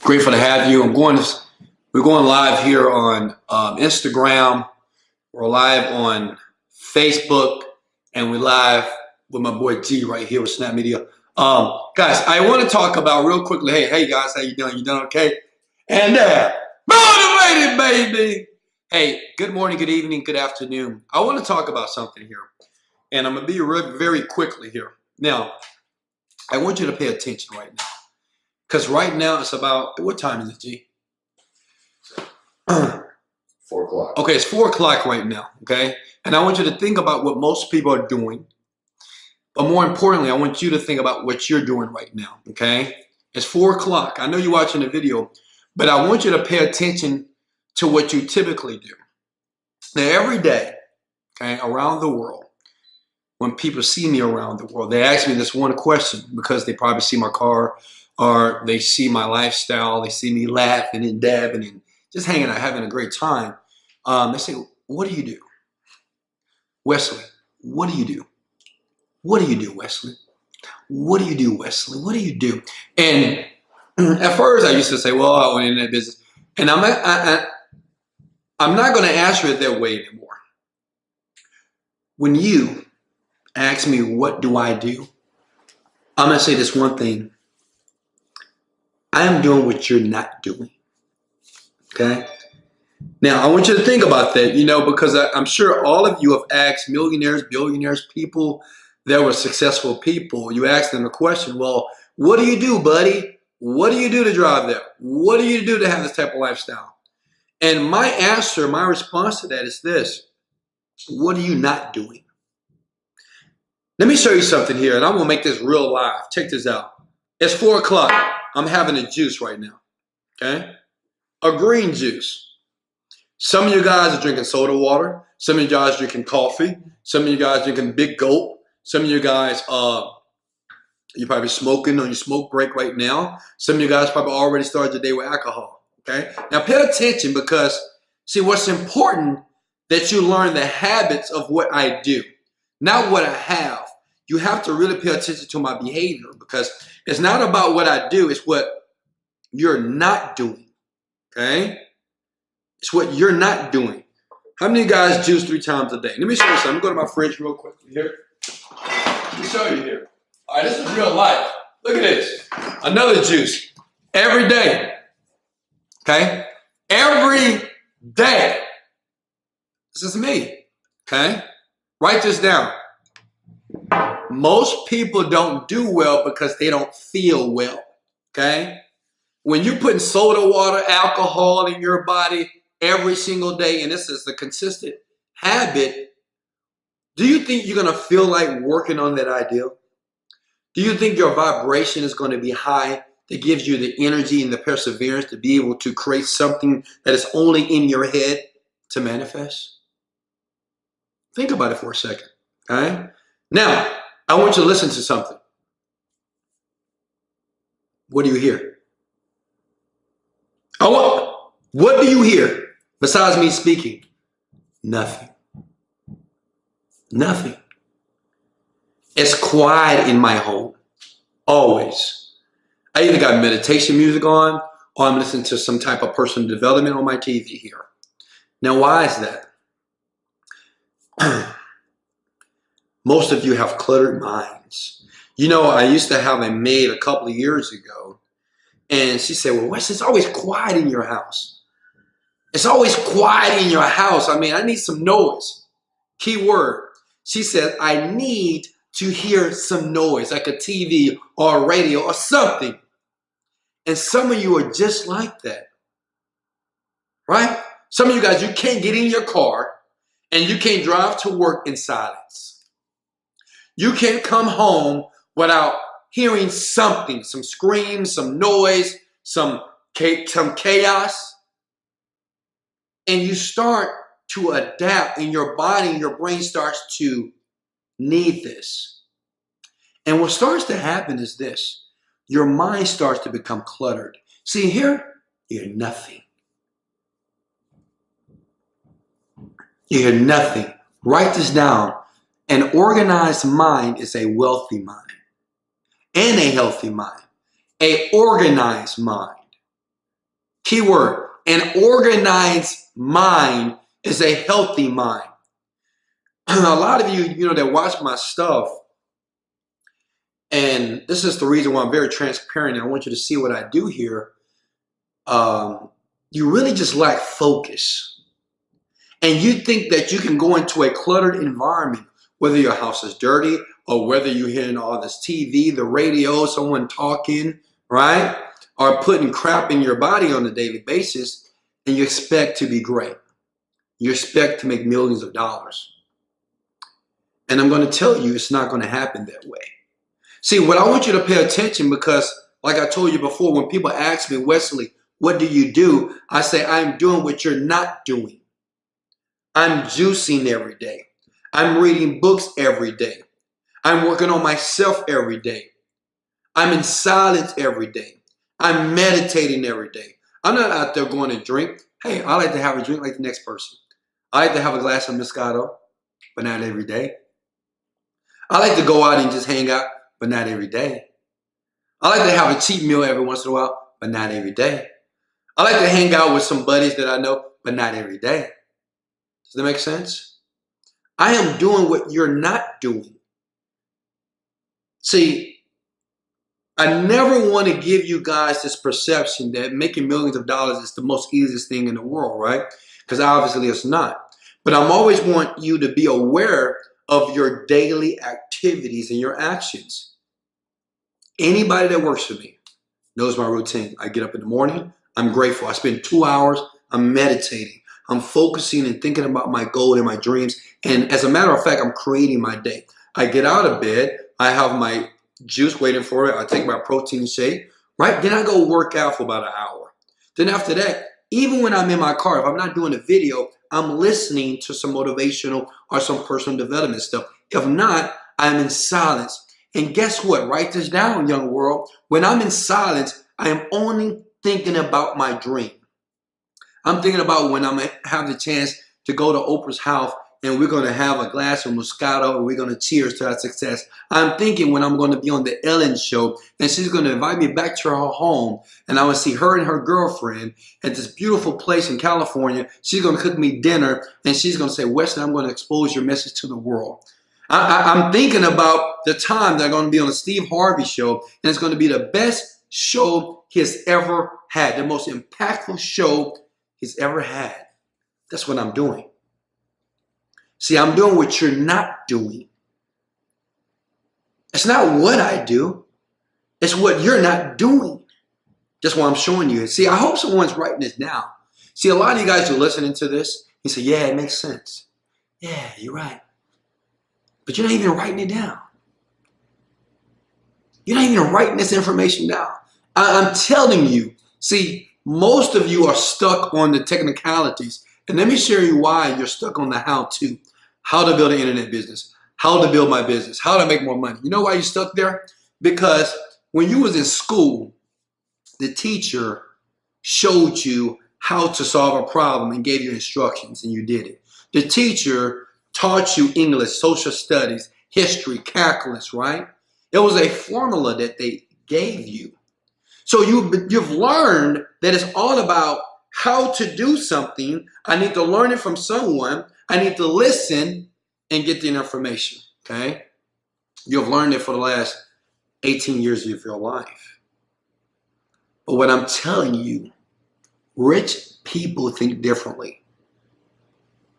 Grateful to have you. We're going live here on Instagram. We're live on Facebook, and we're live with my boy G right here with Snap Media. Guys, I want to talk about real quickly. Hey guys, how you doing? You doing okay? And motivated, baby. Hey, good morning, good evening, good afternoon. I want to talk about something here, and I'm gonna be very quickly here. Now, I want you to pay attention right now. Because right now it's about, what time is it, G? 4 o'clock. Okay, it's 4 o'clock right now, okay? And I want you to think about what most people are doing. But more importantly, I want you to think about what you're doing right now, okay? It's 4 o'clock. I know you're watching the video, but I want you to pay attention to what you typically do. Now, every day, okay, around the world, when people see me around the world, they ask me this one question because they probably see my car, or they see my lifestyle, they see me laughing and dabbing and just hanging out, having a great time. They say, what do you do? Wesley, what do you do? What do you do, Wesley? What do you do, Wesley? What do you do? And at first I used to say, well, I went in that business. And I'm not going to answer it that way anymore. When you ask me, what do I do? I'm going to say this one thing. I am doing what you're not doing, okay? Now, I want you to think about that, because I'm sure all of you have asked millionaires, billionaires, people that were successful people. You ask them the question, well, what do you do, buddy? What do you do to drive that? What do you do to have this type of lifestyle? And my answer, my response to that is this. What are you not doing? Let me show you something here, and I'm going to make this real live. Check this out. It's 4 o'clock. I'm having a juice right now, okay? A green juice. Some of you guys are drinking soda water. Some of you guys are drinking coffee. Some of you guys are drinking Big Gulp. Some of you guys, you're probably smoking on your smoke break right now. Some of you guys probably already started your day with alcohol, okay? Now pay attention because, see, what's important that you learn the habits of what I do, not what I have. You have to really pay attention to my behavior because it's not about what I do, it's what you're not doing, okay? It's what you're not doing. How many of you guys juice 3 times a day? Let me show you something. I'm going to go to my fridge real quickly here. Let me show you here. All right, this is real life. Look at this. Another juice. Every day, okay? Every day. This is me, okay? Write this down. Most people don't do well because they don't feel well, okay? When you're putting soda water, alcohol in your body every single day, and this is a consistent habit, do you think you're going to feel like working on that ideal? Do you think your vibration is going to be high that gives you the energy and the perseverance to be able to create something that is only in your head to manifest? Think about it for a second, okay? Now, I want you to listen to something. What do you hear? What do you hear besides me speaking? Nothing. Nothing. It's quiet in my home. Always. I either got meditation music on or I'm listening to some type of personal development on my TV here. Now, why is that? Most of you have cluttered minds. I used to have a maid a couple of years ago, and she said, well, Wes, it's always quiet in your house. It's always quiet in your house. I need some noise. Key word. She said, I need to hear some noise, like a TV or a radio or something. And some of you are just like that, right? Some of you guys, you can't get in your car and you can't drive to work in silence. You can't come home without hearing something, some screams, some noise, some chaos. And you start to adapt, and your body and your brain starts to need this. And what starts to happen is this. Your mind starts to become cluttered. See here, you hear nothing. You hear nothing. Write this down. An organized mind is a wealthy mind and a healthy mind. An organized mind Keyword, an organized mind is a healthy mind. A lot of you, that watch my stuff, and this is the reason why I'm very transparent and I want you to see what I do here. You really just lack focus. And you think that you can go into a cluttered environment, whether your house is dirty or whether you're hearing all this TV, the radio, someone talking, right? Or putting crap in your body on a daily basis, and you expect to be great. You expect to make millions of dollars. And I'm going to tell you, it's not going to happen that way. See, what I want you to pay attention, because like I told you before, when people ask me, Wesley, what do you do? I say, I'm doing what you're not doing. I'm juicing every day. I'm reading books every day. I'm working on myself every day. I'm in silence every day. I'm meditating every day. I'm not out there going to drink. Hey, I like to have a drink like the next person. I like to have a glass of Moscato, but not every day. I like to go out and just hang out, but not every day. I like to have a cheap meal every once in a while, but not every day. I like to hang out with some buddies that I know, but not every day. Does that make sense? I am doing what you're not doing. See, I never want to give you guys this perception that making millions of dollars is the most easiest thing in the world, right? Because obviously it's not. But I'm always want you to be aware of your daily activities and your actions. Anybody that works for me knows my routine. I get up in the morning. I'm grateful. I spend 2 hours. I'm meditating. I'm focusing and thinking about my goal and my dreams. And as a matter of fact, I'm creating my day. I get out of bed. I have my juice waiting for it. I take my protein shake, right? Then I go work out for about an hour. Then after that, even when I'm in my car, if I'm not doing a video, I'm listening to some motivational or some personal development stuff. If not, I'm in silence. And guess what? Write this down, young world. When I'm in silence, I am only thinking about my dream. I'm thinking about when I'm going to have the chance to go to Oprah's house and we're going to have a glass of Moscato and we're going to cheers to our success. I'm thinking when I'm going to be on the Ellen show and she's going to invite me back to her home and I will see her and her girlfriend at this beautiful place in California. She's going to cook me dinner and she's going to say, Wesley, I'm going to expose your message to the world. I'm thinking about the time that I'm going to be on the Steve Harvey show, and it's going to be the best show he's ever had, the most impactful show he's ever had. That's what I'm doing. See, I'm doing what you're not doing. It's not what I do. It's what you're not doing. That's why I'm showing you. See, I hope someone's writing this down. See, a lot of you guys are listening to this. You say, yeah, it makes sense. Yeah, you're right. But you're not even writing it down. You're not even writing this information down. I'm telling you. See, most of you are stuck on the technicalities. And let me show you why you're stuck on the how-to. How to build an internet business. How to build my business. How to make more money. You know why you're stuck there? Because when you was in school, the teacher showed you how to solve a problem and gave you instructions, and you did it. The teacher taught you English, social studies, history, calculus, right? It was a formula that they gave you. So you've learned that it's all about how to do something. I need to learn it from someone. I need to listen and get the information, okay? You've learned it for the last 18 years of your life. But what I'm telling you, rich people think differently.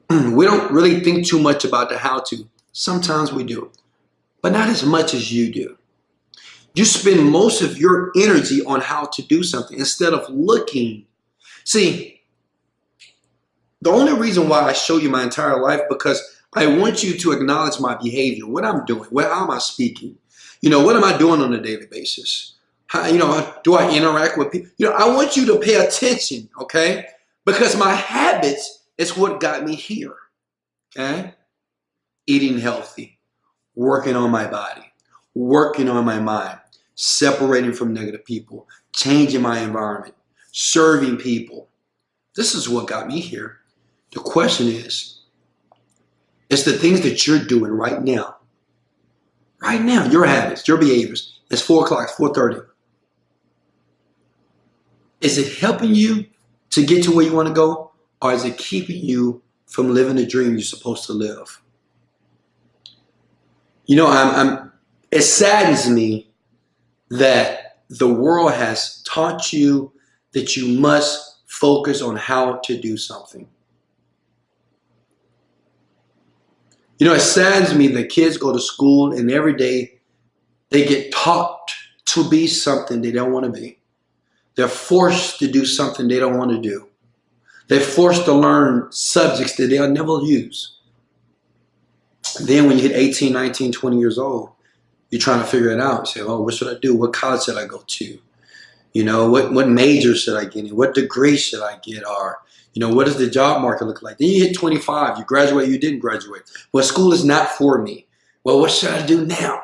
We don't really think too much about the how-to. Sometimes we do, but not as much as you do. You spend most of your energy on how to do something instead of looking. See, the only reason why I show you my entire life because I want you to acknowledge my behavior, what I'm doing, how am I speaking? What am I doing on a daily basis? How, do I interact with people? I want you to pay attention, okay? Because my habits is what got me here, okay? Eating healthy, working on my body, working on my mind, separating from negative people, changing my environment, serving people. This is what got me here. The question is, it's the things that you're doing right now. Right now, your habits, your behaviors. It's 4 o'clock, 4:30. Is it helping you to get to where you want to go? Or is it keeping you from living the dream you're supposed to live? You know, it saddens me that the world has taught you that you must focus on how to do something. You know, it saddens me that kids go to school and every day they get taught to be something they don't want to be. They're forced to do something they don't want to do. They're forced to learn subjects that they'll never use. And then when you hit 18, 19, 20 years old, you're trying to figure it out. You say, oh, what should I do? What college should I go to? You know, what major should I get in? What degree should I get? Or, you know, what does the job market look like? Then you hit 25, you graduate, you didn't graduate. Well, school is not for me. Well, what should I do now?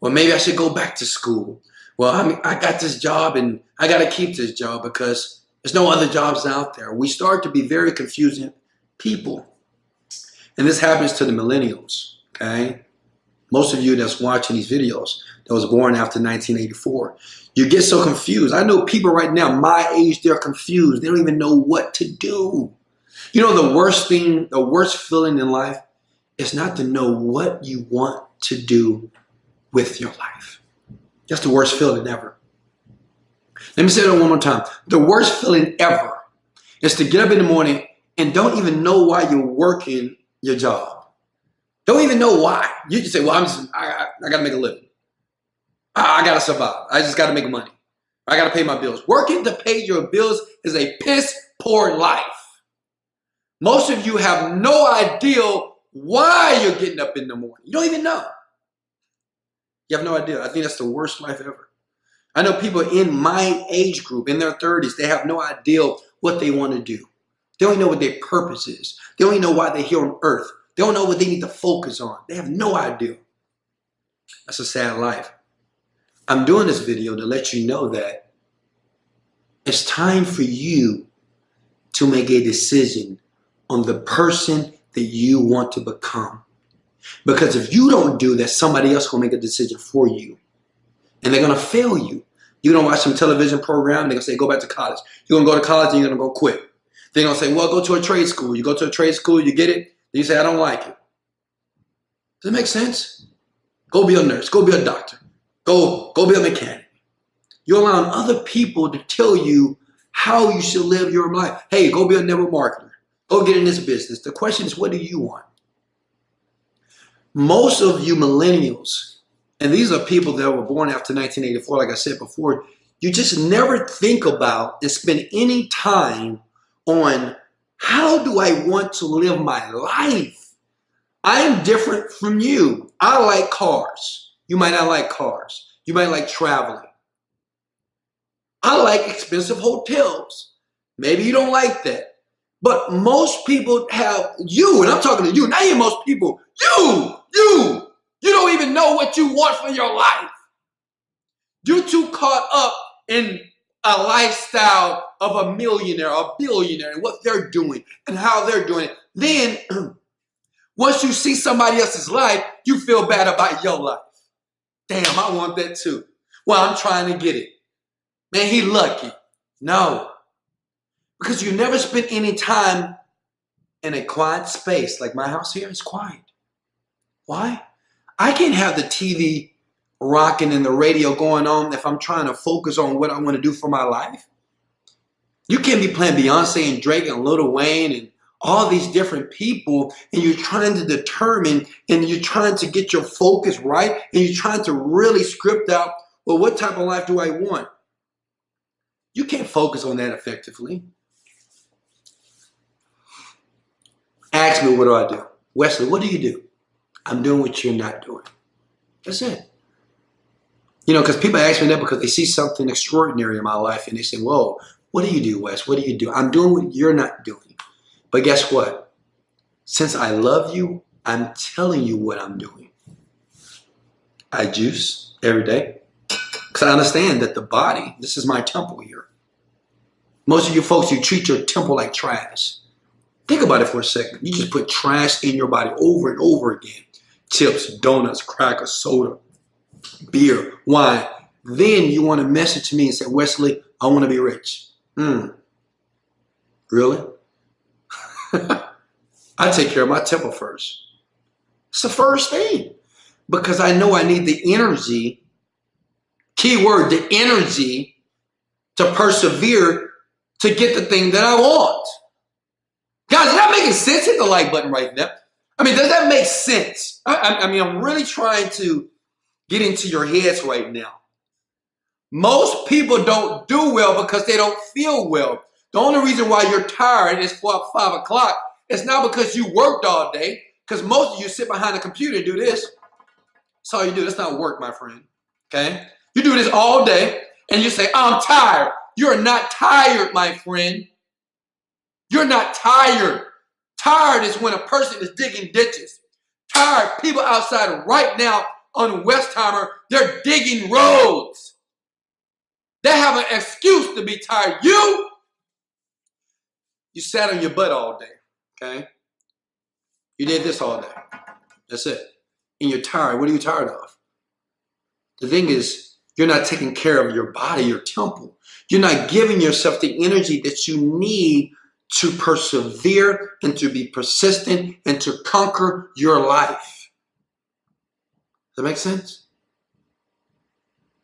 Well, maybe I should go back to school. Well, I got this job and I got to keep this job because there's no other jobs out there. We start to be very confusing people. And this happens to the millennials, okay? Most of you that's watching these videos that was born after 1984, you get so confused. I know people right now, my age, they're confused. They don't even know what to do. You know, the worst thing, the worst feeling in life is not to know what you want to do with your life. That's the worst feeling ever. Let me say that one more time. The worst feeling ever is to get up in the morning and don't even know why you're working your job. Don't even know why. You just say, well, I got to make a living. I got to survive. I just got to make money. I got to pay my bills. Working to pay your bills is a piss poor life. Most of you have no idea why you're getting up in the morning. You don't even know. You have no idea. I think that's the worst life ever. I know people in my age group, in their 30s, they have no idea what they want to do. They don't even know what their purpose is. They don't even know why they're here on earth. They don't know what they need to focus on. They have no idea. That's a sad life. I'm doing this video to let you know that it's time for you to make a decision on the person that you want to become. Because if you don't do that, somebody else will make a decision for you. And they're going to fail you. You're going to watch some television program, and they're going to say, go back to college. You're going to go to college, and you're going to go quit. They're going to say, well, go to a trade school. You go to a trade school, you get it, then you say, I don't like it. Does it make sense? Go be a nurse. Go be a doctor. Go be a mechanic. You're allowing other people to tell you how you should live your life. Hey, go be a network marketer. Go get in this business. The question is, what do you want? Most of you millennials, and these are people that were born after 1984, like I said before, you just never think about and spend any time on how do I want to live my life? I'm different from you. I like cars. You might not like cars. You might like traveling. I like expensive hotels. Maybe you don't like that. But most people have you, and I'm talking to you, not even most people, you don't even know what you want for your life. You're too caught up in a lifestyle of a millionaire, a billionaire, and what they're doing and how they're doing it. Then, once you see somebody else's life, you feel bad about your life. Damn, I want that too. Well, I'm trying to get it. Man, he lucky. No. Because you never spent any time in a quiet space. Like my house here is quiet. Why? I can't have the TV rocking and the radio going on if I'm trying to focus on what I want to do for my life. You can't be playing Beyonce and Drake and Lil Wayne and all these different people, and you're trying to determine and you're trying to get your focus right, and you're trying to really script out, well, what type of life do I want? You can't focus on that effectively. Ask me, what do I do? Wesley, what do you do? I'm doing what you're not doing. That's it. You know, because people ask me that because they see something extraordinary in my life and they say, whoa, what do you do, Wes? What do you do? I'm doing what you're not doing. But guess what? Since I love you, I'm telling you what I'm doing. I juice every day because I understand that the body, this is my temple here. Most of you folks, you treat your temple like trash. Think about it for a second. You just put trash in your body over and over again. Chips, donuts, crackers, soda, beer, wine. Then you want to message me and say, Wesley, I want to be rich. Really? I take care of my temple first. It's the first thing. Because I know I need the energy, keyword, the energy to persevere to get the thing that I want. Guys, is that making sense? Hit the like button right now. I mean, does that make sense? I mean, I'm really trying to get into your heads right now. Most people don't do well because they don't feel well. The only reason why you're tired is 5 o'clock. It's not because you worked all day, because most of you sit behind a computer and do this. That's all you do. That's not work, my friend. Okay? You do this all day and you say, I'm tired. You're not tired, my friend. You're not tired. Tired is when a person is digging ditches. Tired, people outside right now on Westheimer, they're digging roads. They have an excuse to be tired. You sat on your butt all day, okay? You did this all day. That's it. And you're tired. What are you tired of? The thing is, you're not taking care of your body, your temple. You're not giving yourself the energy that you need to persevere and to be persistent and to conquer your life. Does that make sense?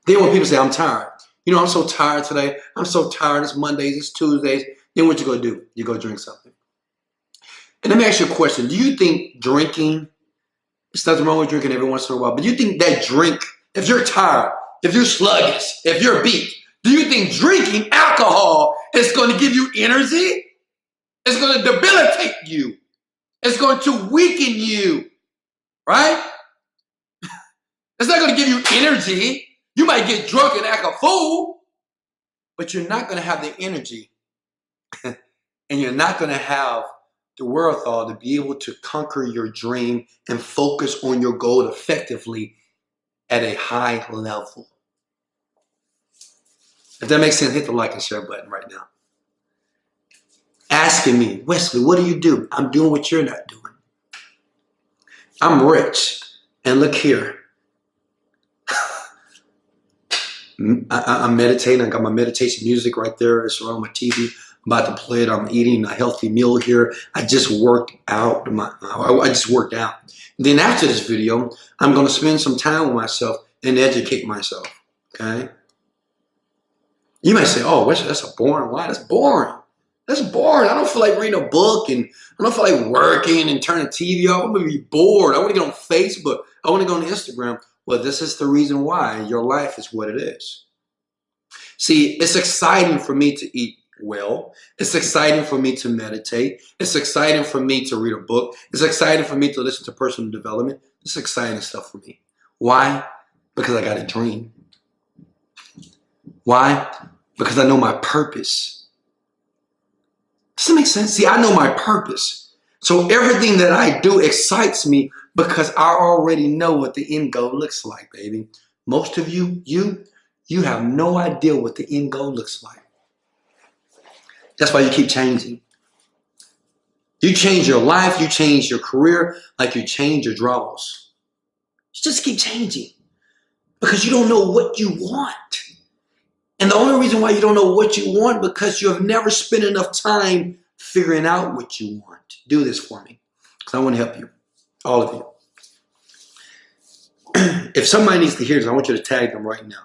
Then when people say, I'm tired. You know, I'm so tired today. I'm so tired. It's Mondays, it's Tuesdays. Then what you go do? You go drink something. And let me ask you a question. Do you think drinking, there's nothing wrong with drinking every once in a while, but do you think that drink, if you're tired, if you're sluggish, if you're beat, do you think drinking alcohol is going to give you energy? It's going to debilitate you. It's going to weaken you, right? It's not going to give you energy. You might get drunk and act a fool, but you're not going to have the energy and you're not going to have the wherewithal to be able to conquer your dream and focus on your goal effectively at a high level. If that makes sense, hit the like and share button right now. Asking me, Wesley, what do you do? I'm doing what you're not doing. I'm rich. And look here. I'm meditating. I got my meditation music right there. It's around my TV. I'm about to play it. I'm eating a healthy meal here. I just worked out. I just worked out. And then after this video, I'm going to spend some time with myself and educate myself. Okay? You might say, oh, Wesley, that's a boring lie. That's boring. That's boring. I don't feel like reading a book and I don't feel like working and turning the TV off. I'm going to be bored. I want to get on Facebook. I want to go on Instagram. Well, this is the reason why your life is what it is. See, it's exciting for me to eat well. It's exciting for me to meditate. It's exciting for me to read a book. It's exciting for me to listen to personal development. It's exciting stuff for me. Why? Because I got a dream. Why? Because I know my purpose. Does that make sense? See, I know my purpose. So everything that I do excites me because I already know what the end goal looks like, baby. Most of you have no idea what the end goal looks like. That's why you keep changing. You change your life, you change your career, like you change your draws. You just keep changing because you don't know what you want. And the only reason why you don't know what you want because you have never spent enough time figuring out what you want. Do this for me because I want to help you, all of you. If somebody needs to hear this, I want you to tag them right now.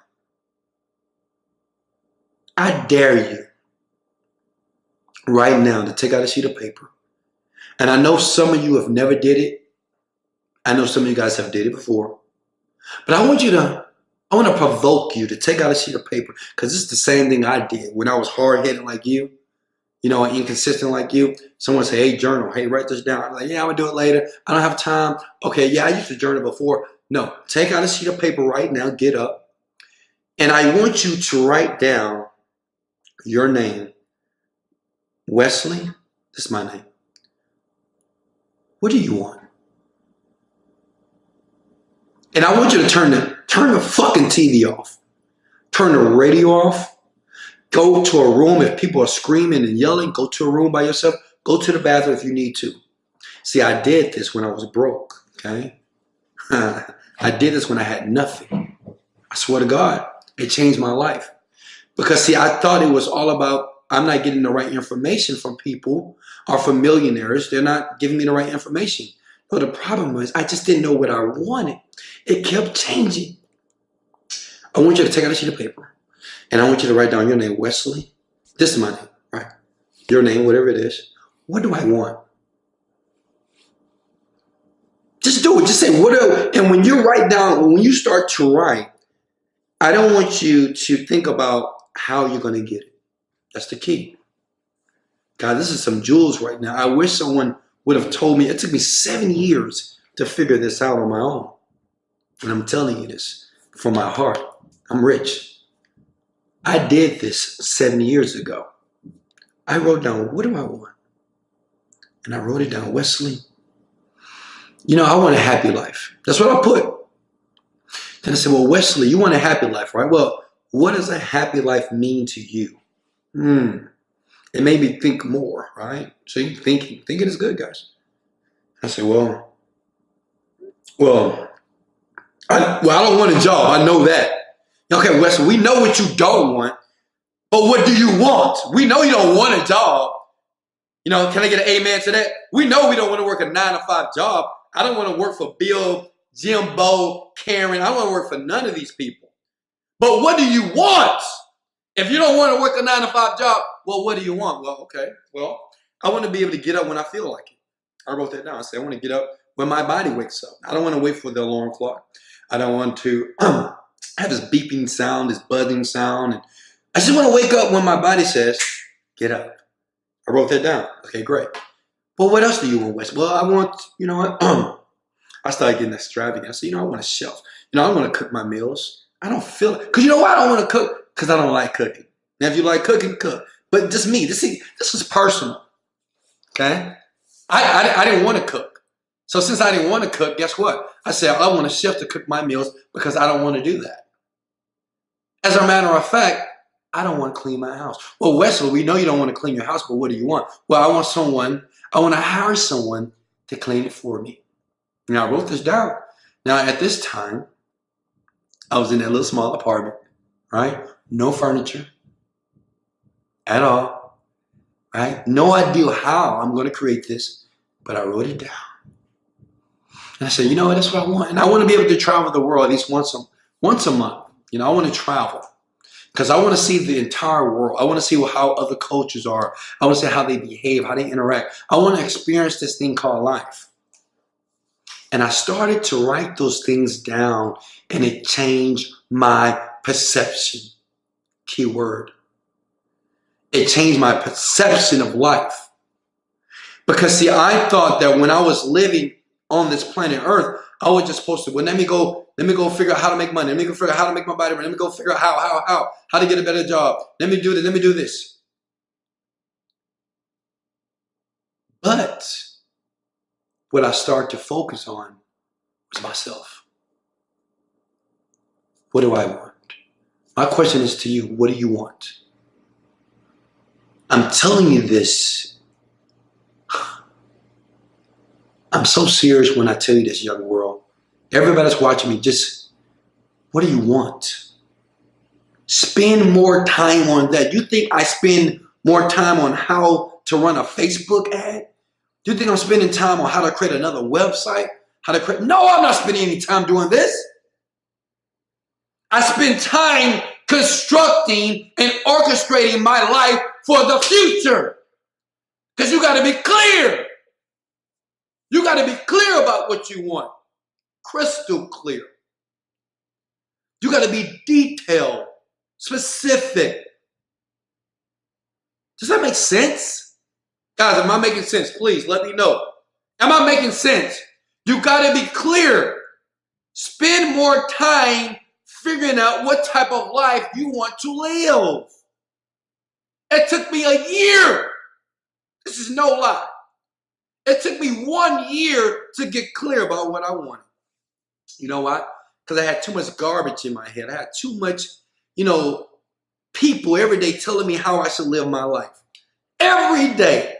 I dare you right now to take out a sheet of paper. And I know some of you have never did it. I know some of you guys have did it before. But I want to provoke you to take out a sheet of paper because it's the same thing I did when I was hard-headed like you, you know, inconsistent like you. Someone say, hey, journal. Hey, write this down. I'm like, yeah, I'm going to do it later. I don't have time. Okay, yeah, I used to journal before. No, take out a sheet of paper right now. Get up. And I want you to write down your name. Wesley, this is my name. What do you want? And I want you to turn the fucking TV off. Turn the radio off. Go to a room. If people are screaming and yelling, go to a room by yourself. Go to the bathroom if you need to. See, I did this when I was broke, okay? I did this when I had nothing. I swear to God, it changed my life. Because, see, I thought it was all about I'm not getting the right information from people or from millionaires. They're not giving me the right information. But the problem was I just didn't know what I wanted. It kept changing. I want you to take out a sheet of paper and I want you to write down your name, Wesley. This is my name, right? Your name, whatever it is. What do I want? Just do it. Just say, and when you write down, when you start to write, I don't want you to think about how you're going to get it. That's the key. God, this is some jewels right now. I wish someone would have told me. It took me 7 years to figure this out on my own. And I'm telling you this from my heart. I'm rich. I did this 7 years ago. I wrote down, what do I want? And I wrote it down, Wesley. I want a happy life. That's what I put. Then I said, well, Wesley, you want a happy life, right? Well, what does a happy life mean to you? It made me think more, right? So you thinking is good, guys. I said, well, I don't want a job. I know that. Okay, Wesley, we know what you don't want, but what do you want? We know you don't want a job. Can I get an amen to that? We know we don't want to work a 9-to-5 job. I don't want to work for Bill, Jimbo, Karen. I don't want to work for none of these people. But what do you want? If you don't want to work a 9-to-5 job, well, what do you want? Well, okay. Well, I want to be able to get up when I feel like it. I wrote that down. I said, I want to get up when my body wakes up. I don't want to wait for the alarm clock. I don't want to have this beeping sound, this buzzing sound. And I just want to wake up when my body says, get up. I wrote that down. Okay, great. Well, what else do you want, Wes? Well, I want, I started getting extravagant. I said, I want a shelf. I want to cook my meals. I don't feel it. Because you know why I don't want to cook? Because I don't like cooking. Now, if you like cooking, cook. But just me. This is personal. Okay? I didn't want to cook. So since I didn't want to cook, guess what? I said, I want a chef to cook my meals because I don't want to do that. As a matter of fact, I don't want to clean my house. Well, Wesley, we know you don't want to clean your house, but what do you want? Well, I want to hire someone to clean it for me. Now, I wrote this down. Now, at this time, I was in that little small apartment, right? No furniture at all, right? No idea how I'm going to create this, but I wrote it down. And I said, that's what I want. And I want to be able to travel the world at least once a month. I want to travel. Because I want to see the entire world. I want to see how other cultures are. I want to see how they behave, how they interact. I want to experience this thing called life. And I started to write those things down, and it changed my perception. Key word. It changed my perception of life. Because, see, I thought that when I was living on this planet Earth, I was just supposed to, let me go figure out how to make money. Let me go figure out how to make my body run. Let me go figure out how to get a better job. Let me do this. Let me do this. But what I started to focus on was myself. What do I want? My question is to you, what do you want? I'm telling you this. I'm so serious when I tell you this, young world. Everybody's watching me. Just, what do you want? Spend more time on that. You think I spend more time on how to run a Facebook ad? Do you think I'm spending time on how to create another website? No, I'm not spending any time doing this. I spend time constructing and orchestrating my life for the future. Because you got to be clear. You got to be clear about what you want. Crystal clear. You got to be detailed, specific. Does that make sense? Guys, am I making sense? Please let me know. Am I making sense? You got to be clear. Spend more time figuring out what type of life you want to live. It took me a year. This is no lie. It took me 1 year to get clear about what I wanted. You know why? Because I had too much garbage in my head. I had too much, people every day telling me how I should live my life. Every day.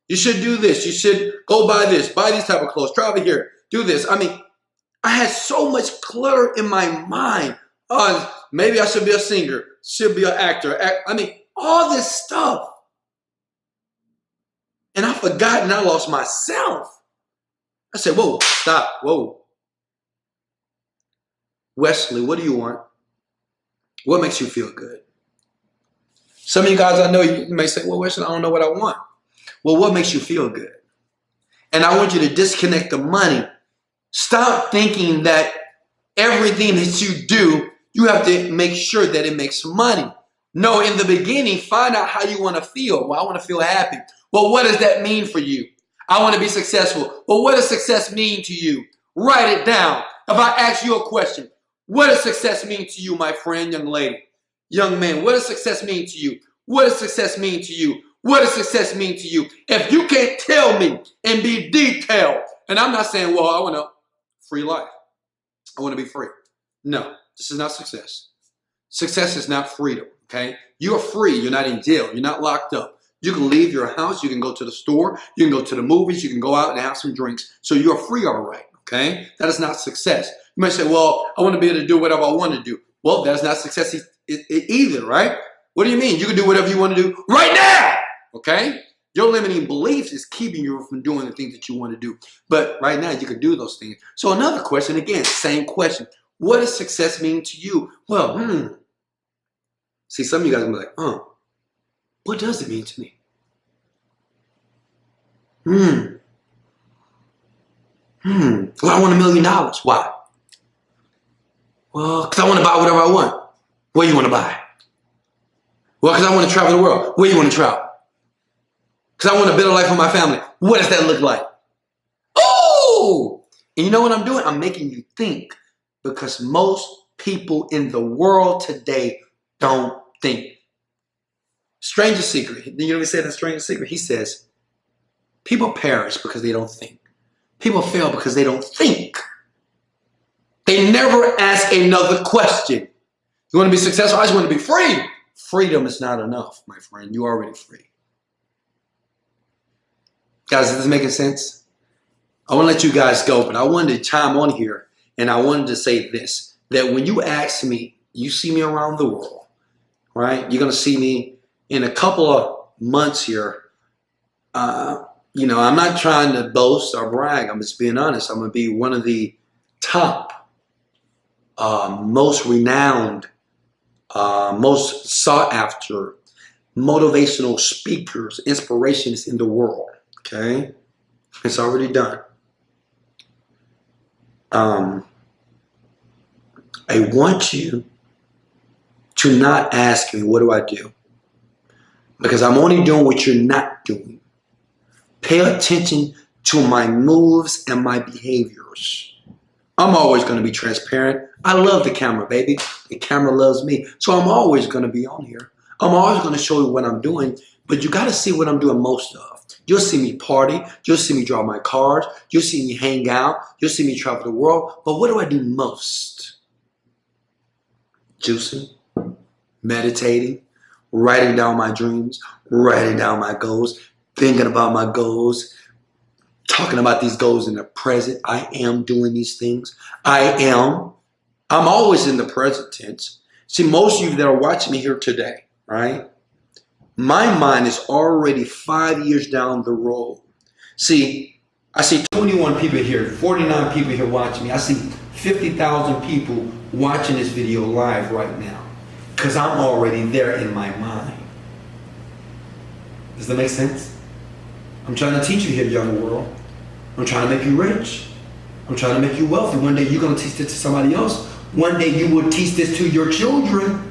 You should do this. You should go buy this. Buy these type of clothes. Travel here. Do this. I had so much clutter in my mind. Maybe I should be a singer. Should be an actor. All this stuff. forgot and I lost myself. I said, whoa, stop, whoa. Wesley, what do you want? What makes you feel good? Some of you guys I know, you may say, well, Wesley, I don't know what I want. Well, what makes you feel good? And I want you to disconnect the money. Stop thinking that everything that you do, you have to make sure that it makes money. No, in the beginning, find out how you want to feel. Well, I want to feel happy. Well, what does that mean for you? I want to be successful. Well, what does success mean to you? Write it down. If I ask you a question, what does success mean to you, my friend, young lady? Young man, what does success mean to you? What does success mean to you? What does success mean to you? If you can't tell me and be detailed, and I'm not saying, well, I want a free life. I want to be free. No, this is not success. Success is not freedom, okay? You're free. You're not in jail. You're not locked up. You can leave your house. You can go to the store. You can go to the movies. You can go out and have some drinks. So you're free, all right, okay? That is not success. You might say, well, I want to be able to do whatever I want to do. Well, that's not success either, right? What do you mean? You can do whatever you want to do right now, okay? Your limiting beliefs is keeping you from doing the things that you want to do. But right now, you can do those things. So another question, again, same question. What does success mean to you? Well, See, some of you guys will be like, what does it mean to me? Well, I want $1 million. Why? Well, because I want to buy whatever I want. What do you want to buy? Well, because I want to travel the world. Where do you want to travel? Because I want a better life for my family. What does that look like? Oh! And you know what I'm doing? I'm making you think, because most people in the world today don't think. Stranger secret. You know what he said in Stranger Secret? He says, people perish because they don't think. People fail because they don't think. They never ask another question. You want to be successful? I just want to be free. Freedom is not enough, my friend. You're already free. Guys, is this making sense? I want to let you guys go, but I wanted to chime on here, and I wanted to say this, that when you ask me, you see me around the world, right? You're going to see me in a couple of months here. You know, I'm not trying to boast or brag. I'm just being honest. I'm going to be one of the top, most renowned, most sought after motivational speakers, inspirationists in the world. Okay? It's already done. I want you to not ask me, what do I do? Because I'm only doing what you're not doing. Pay attention to my moves and my behaviors. I'm always going to be transparent. I love the camera, baby. The camera loves me. So I'm always going to be on here. I'm always going to show you what I'm doing, but you got to see what I'm doing most of. You'll see me party. You'll see me draw my cards. You'll see me hang out. You'll see me travel the world. But what do I do most? Juicing, meditating, writing down my dreams, writing down my goals, thinking about my goals, talking about these goals in the present. I am doing these things. I'm always in the present tense. See, most of you that are watching me here today, right? My mind is already 5 years down the road. See, I see 21 people here, 49 people here watching me. I see 50,000 people watching this video live right now, because I'm already there in my mind. Does that make sense? I'm trying to teach you here, young world. I'm trying to make you rich. I'm trying to make you wealthy. One day you're going to teach this to somebody else. One day you will teach this to your children.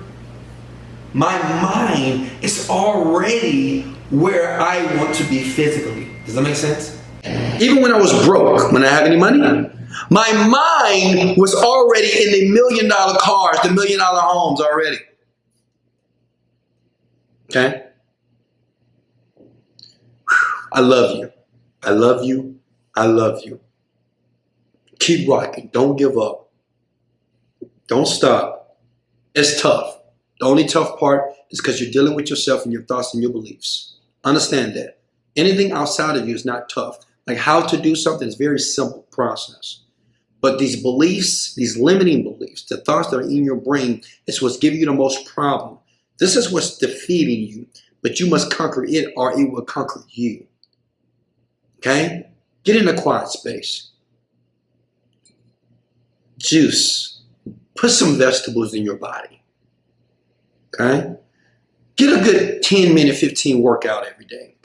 My mind is already where I want to be physically. Does that make sense? Even when I was broke, when I didn't have any money, my mind was already in the $1 million cars, the $1 million homes already. Okay? I love you. I love you. I love you. Keep rocking. Don't give up. Don't stop. It's tough. The only tough part is because you're dealing with yourself and your thoughts and your beliefs. Understand that. Anything outside of you is not tough. Like how to do something is a very simple process. But these beliefs, these limiting beliefs, the thoughts that are in your brain, is what's giving you the most problem. This is what's defeating you. But you must conquer it or it will conquer you. Okay? Get in a quiet space. Juice. Put some vegetables in your body. Okay? Get a good 10-minute, 15 workout every day.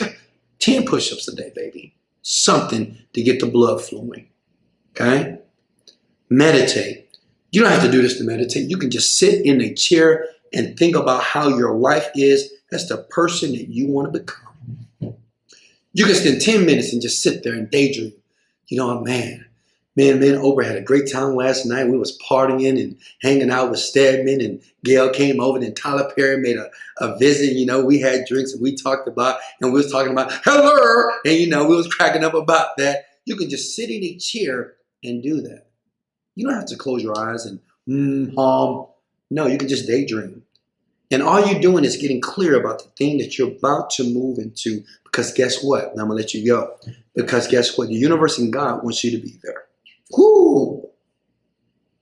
10 push-ups a day, baby. Something to get the blood flowing. Okay? Meditate. You don't have to do this to meditate. You can just sit in a chair and think about how your life is as the person that you want to become. You can spend 10 minutes and just sit there and daydream. You know, man, Oprah had a great time last night. We was partying and hanging out with Stedman, and Gail came over, and Tyler Perry made a visit. You know, we had drinks and we talked about, and we was talking about hello, and you know, we was cracking up about that. You can just sit in a chair and do that. You don't have to close your eyes and hum. No, you can just daydream. And all you're doing is getting clear about the thing that you're about to move into. Because guess what? And I'm going to let you go. Because guess what? The universe and God wants you to be there. Whoo!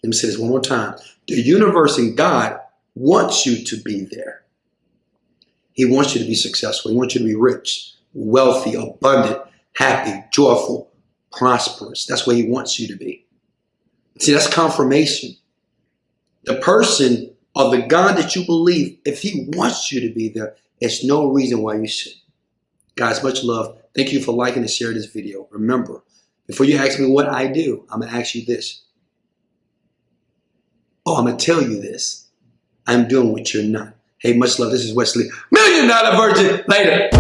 Let me say this one more time. The universe and God wants you to be there. He wants you to be successful. He wants you to be rich, wealthy, abundant, happy, joyful, prosperous. That's where he wants you to be. See, that's confirmation. The person or the God that you believe, if he wants you to be there, there's no reason why you shouldn't. Guys, much love. Thank you for liking and sharing this video. Remember, before you ask me what I do, I'm going to ask you this. Oh, I'm going to tell you this. I'm doing what you're not. Hey, much love. This is Wesley, Millionaire Virgin. Later.